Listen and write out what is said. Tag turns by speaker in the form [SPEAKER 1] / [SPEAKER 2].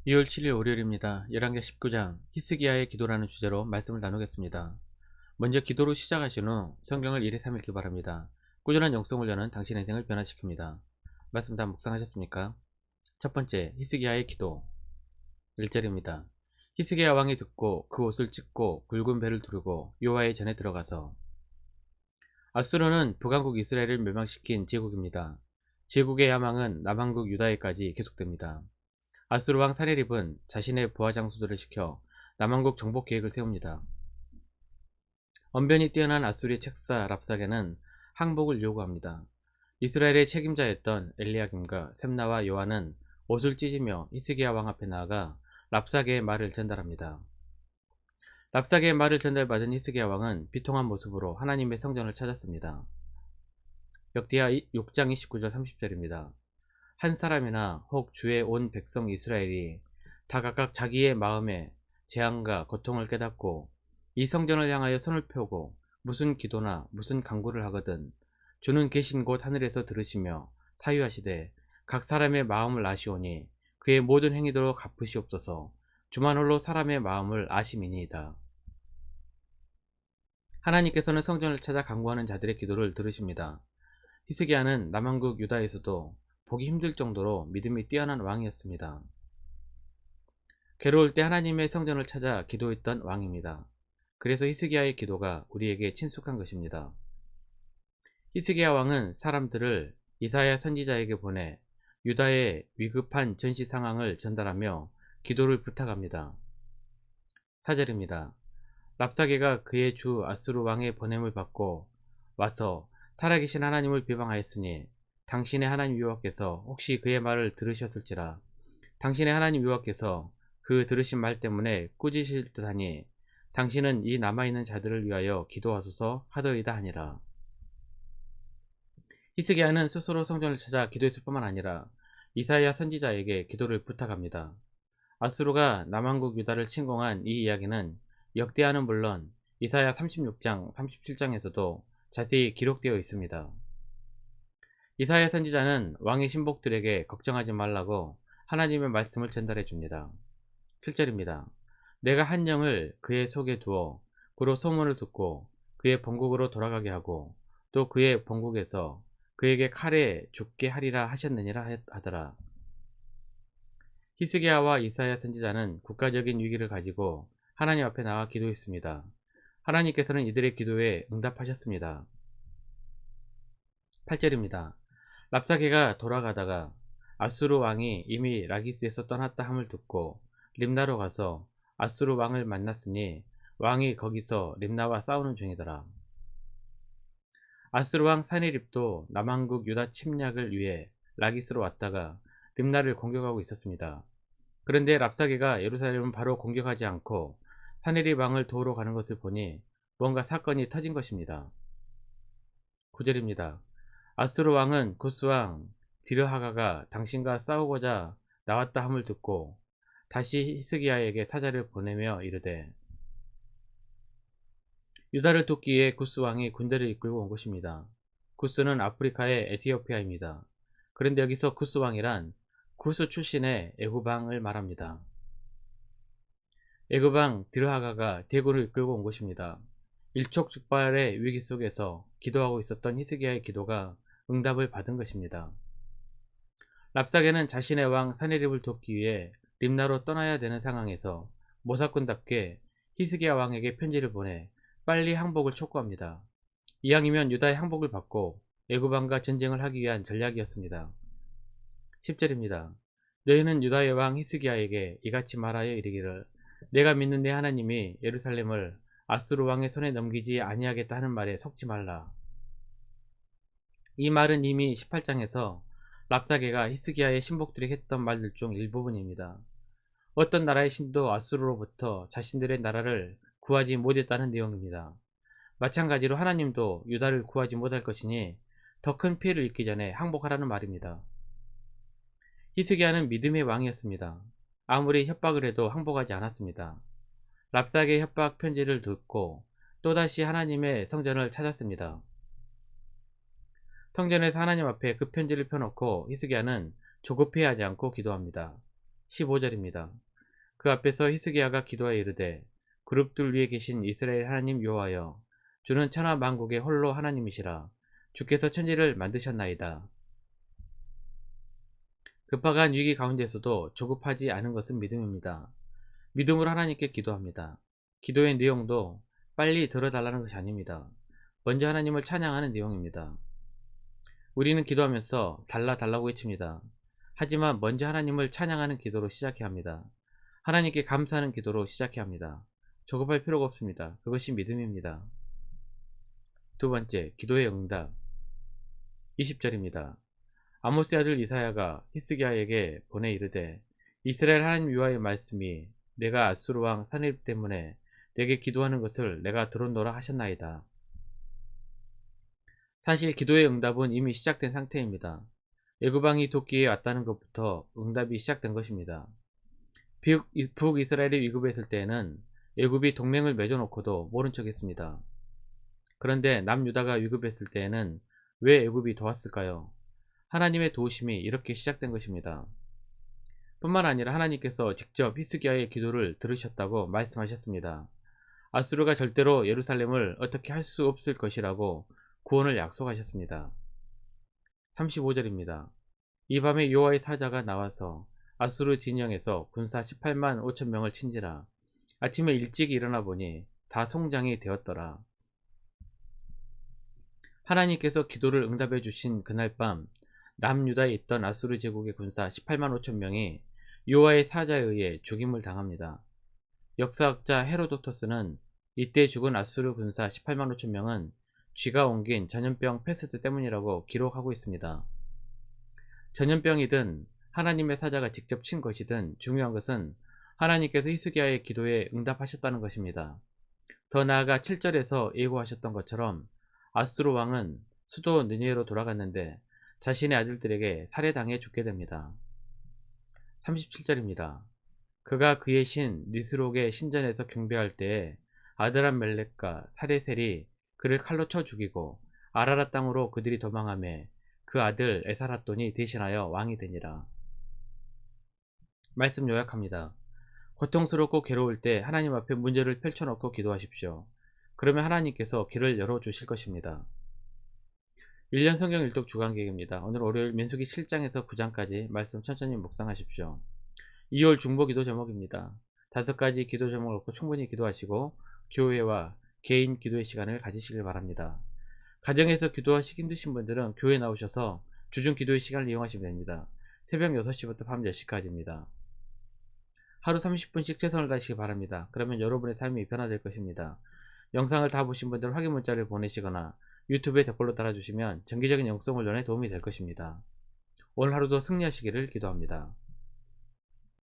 [SPEAKER 1] 2월 7일 월요일입니다. 열왕기 19장 히스기야의 기도라는 주제로 말씀을 나누겠습니다. 먼저 기도로 시작하신 후 성경을 1회 3 읽기 바랍니다. 꾸준한 영성을 여는 당신의 인생을 변화시킵니다. 말씀 다 묵상하셨습니까? 첫 번째, 히스기야의 기도. 1절입니다. 히스기야 왕이 듣고 그 옷을 찢고 굵은 배를 두르고 여호와의 전에 들어가서. 아수르는 북왕국 이스라엘을 멸망시킨 제국입니다. 제국의 야망은 남왕국 유다에까지 계속됩니다. 아수르 왕 사네립은 자신의 부하 장수들을 시켜 남왕국 정복 계획을 세웁니다. 언변이 뛰어난 아수르의 책사 랍사게는 항복을 요구합니다. 이스라엘의 책임자였던 엘리야김과 셈나와 요한은 옷을 찢으며 히스기야 왕 앞에 나아가 랍사게의 말을 전달합니다. 랍사게의 말을 전달받은 히스기야 왕은 비통한 모습으로 하나님의 성전을 찾았습니다. 역대하 6장 29절 30절입니다. 한 사람이나 혹 주의 온 백성 이스라엘이 다 각각 자기의 마음에 재앙과 고통을 깨닫고 이 성전을 향하여 손을 펴고 무슨 기도나 무슨 간구를 하거든 주는 계신 곳 하늘에서 들으시며 사유하시되 각 사람의 마음을 아시오니 그의 모든 행위대로 갚으시옵소서. 주만 홀로 사람의 마음을 아심이니이다. 하나님께서는 성전을 찾아 간구하는 자들의 기도를 들으십니다. 히스기야는 남왕국 유다에서도 보기 힘들 정도로 믿음이 뛰어난 왕이었습니다. 괴로울 때 하나님의 성전을 찾아 기도했던 왕입니다. 그래서 히스기야의 기도가 우리에게 친숙한 것입니다. 히스기야 왕은 사람들을 이사야 선지자에게 보내 유다의 위급한 전시 상황을 전달하며 기도를 부탁합니다. 4절입니다. 랍사게가 그의 주 아수르 왕의 보냄을 받고 와서 살아계신 하나님을 비방하였으니 당신의 하나님 여호와께서 혹시 그의 말을 들으셨을지라. 당신의 하나님 여호와께서 그 들으신 말 때문에 꾸짖으실 듯하니 당신은 이 남아있는 자들을 위하여 기도하소서 하더이다 하니라. 히스기야는 스스로 성전을 찾아 기도했을 뿐만 아니라 이사야 선지자에게 기도를 부탁합니다. 아수르가 남왕국 유다를 침공한 이 이야기는 역대하는 물론 이사야 36장 37장에서도 자세히 기록되어 있습니다. 이사야 선지자는 왕의 신복들에게 걱정하지 말라고 하나님의 말씀을 전달해 줍니다. 7절입니다. 내가 한 영을 그의 속에 두어 그로 소문을 듣고 그의 본국으로 돌아가게 하고 또 그의 본국에서 그에게 칼에 죽게 하리라 하셨느니라 하더라. 히스기야와 이사야 선지자는 국가적인 위기를 가지고 하나님 앞에 나와 기도했습니다. 하나님께서는 이들의 기도에 응답하셨습니다. 8절입니다. 랍사게가 돌아가다가 아수르 왕이 이미 라기스에서 떠났다 함을 듣고 림나로 가서 아수르 왕을 만났으니 왕이 거기서 림나와 싸우는 중이더라. 아수르 왕 사네립도 남왕국 유다 침략을 위해 라기스로 왔다가 림나를 공격하고 있었습니다. 그런데 랍사게가 예루살렘을 바로 공격하지 않고 사네립 왕을 도우러 가는 것을 보니 뭔가 사건이 터진 것입니다. 9절입니다. 아수르 왕은 구스 왕 디르하가가 당신과 싸우고자 나왔다 함을 듣고 다시 히스기야에게 사자를 보내며 이르되. 유다를 돕기 위해 구스 왕이 군대를 이끌고 온 것입니다. 구스는 아프리카의 에티오피아입니다. 그런데 여기서 구스 왕이란 구스 출신의 애굽왕을 말합니다. 애굽왕 디르하가가 대군을 이끌고 온 것입니다. 일촉즉발의 위기 속에서 기도하고 있었던 히스기야의 기도가 응답을 받은 것입니다. 랍사게는 자신의 왕 사네립을 돕기 위해 림나로 떠나야 되는 상황에서 모사꾼답게 히스기야 왕에게 편지를 보내 빨리 항복을 촉구합니다. 이왕이면 유다의 항복을 받고 애굽 왕과 전쟁을 하기 위한 전략이었습니다. 10절입니다. 너희는 유다의 왕 히스기야에게 이같이 말하여 이르기를 내가 믿는 내 하나님이 예루살렘을 아수르 왕의 손에 넘기지 아니하겠다 하는 말에 속지 말라. 이 말은 이미 18장에서 랍사게가 히스기야의 신복들이 했던 말들 중 일부분입니다. 어떤 나라의 신도 아수르로부터 자신들의 나라를 구하지 못했다는 내용입니다. 마찬가지로 하나님도 유다를 구하지 못할 것이니 더 큰 피해를 입기 전에 항복하라는 말입니다. 히스기야는 믿음의 왕이었습니다. 아무리 협박을 해도 항복하지 않았습니다. 랍사게의 협박 편지를 듣고 또다시 하나님의 성전을 찾았습니다. 성전에서 하나님 앞에 그 편지를 펴놓고 히스기야는 조급해하지 않고 기도합니다. 15절입니다. 그 앞에서 히스기야가 기도하여 이르되 그룹들 위에 계신 이스라엘 하나님 여호와여, 주는 천하 만국의 홀로 하나님이시라. 주께서 천지를 만드셨나이다. 급박한 위기 가운데서도 조급하지 않은 것은 믿음입니다. 믿음으로 하나님께 기도합니다. 기도의 내용도 빨리 들어달라는 것이 아닙니다. 먼저 하나님을 찬양하는 내용입니다. 우리는 기도하면서 달라달라고 외칩니다. 하지만 먼저 하나님을 찬양하는 기도로 시작해야 합니다. 하나님께 감사하는 기도로 시작해야 합니다. 조급할 필요가 없습니다. 그것이 믿음입니다. 두 번째, 기도의 응답. 20절입니다. 아모스의 아들 이사야가 히스기야에게 보내 이르되 이스라엘 하나님 여호와의 말씀이 내가 아수르 왕 산헤립 때문에 내게 기도하는 것을 내가 들었노라 하셨나이다. 사실 기도의 응답은 이미 시작된 상태입니다. 애굽왕이 돕기에 왔다는 것부터 응답이 시작된 것입니다. 북이스라엘이 위급에 있을 때에는 애굽이 동맹을 맺어놓고도 모른 척 했습니다. 그런데 남유다가 위급했을 때에는 왜 애굽이 도왔을까요? 하나님의 도우심이 이렇게 시작된 것입니다. 뿐만 아니라 하나님께서 직접 히스기야의 기도를 들으셨다고 말씀하셨습니다. 아수르가 절대로 예루살렘을 어떻게 할 수 없을 것이라고 구원을 약속하셨습니다. 35절입니다. 이 밤에 여호와의 사자가 나와서 아수르 진영에서 군사 18만 5천 명을 친지라. 아침에 일찍 일어나 보니 다 송장이 되었더라. 하나님께서 기도를 응답해 주신 그날 밤 남유다에 있던 아수르 제국의 군사 18만 5천 명이 여호와의 사자에 의해 죽임을 당합니다. 역사학자 헤로도토스는 이때 죽은 아수르 군사 18만 5천 명은 쥐가 옮긴 전염병 페스트 때문이라고 기록하고 있습니다. 전염병이든 하나님의 사자가 직접 친 것이든 중요한 것은 하나님께서 히스기야의 기도에 응답하셨다는 것입니다. 더 나아가 7절에서 예고하셨던 것처럼 아수르 왕은 수도 느니웨로 돌아갔는데 자신의 아들들에게 살해당해 죽게 됩니다. 37절입니다. 그가 그의 신 니스록의 신전에서 경배할 때에 아드람멜렉과 사레셀이 그를 칼로 쳐 죽이고 아라라 땅으로 그들이 도망하며 그 아들 에사라돈이 대신하여 왕이 되니라. 말씀 요약합니다. 고통스럽고 괴로울 때 하나님 앞에 문제를 펼쳐놓고 기도하십시오. 그러면 하나님께서 길을 열어주실 것입니다. 1년 성경 일독 주간계획입니다. 오늘 월요일 민수기 7장에서 9장까지 말씀 천천히 묵상하십시오. 2월 중보기도 제목입니다. 5가지 기도 제목을 놓고 충분히 기도하시고 교회와 개인 기도의 시간을 가지시길 바랍니다. 가정에서 기도하시기 힘드신 분들은 교회 나오셔서 주중 기도의 시간을 이용하시면 됩니다. 새벽 6시부터 밤 10시까지입니다. 하루 30분씩 최선을 다하시기 바랍니다. 그러면 여러분의 삶이 변화될 것입니다. 영상을 다 보신 분들 확인 문자를 보내시거나 유튜브에 댓글로 달아주시면 정기적인 영성 훈련에 도움이 될 것입니다. 오늘 하루도 승리하시기를 기도합니다.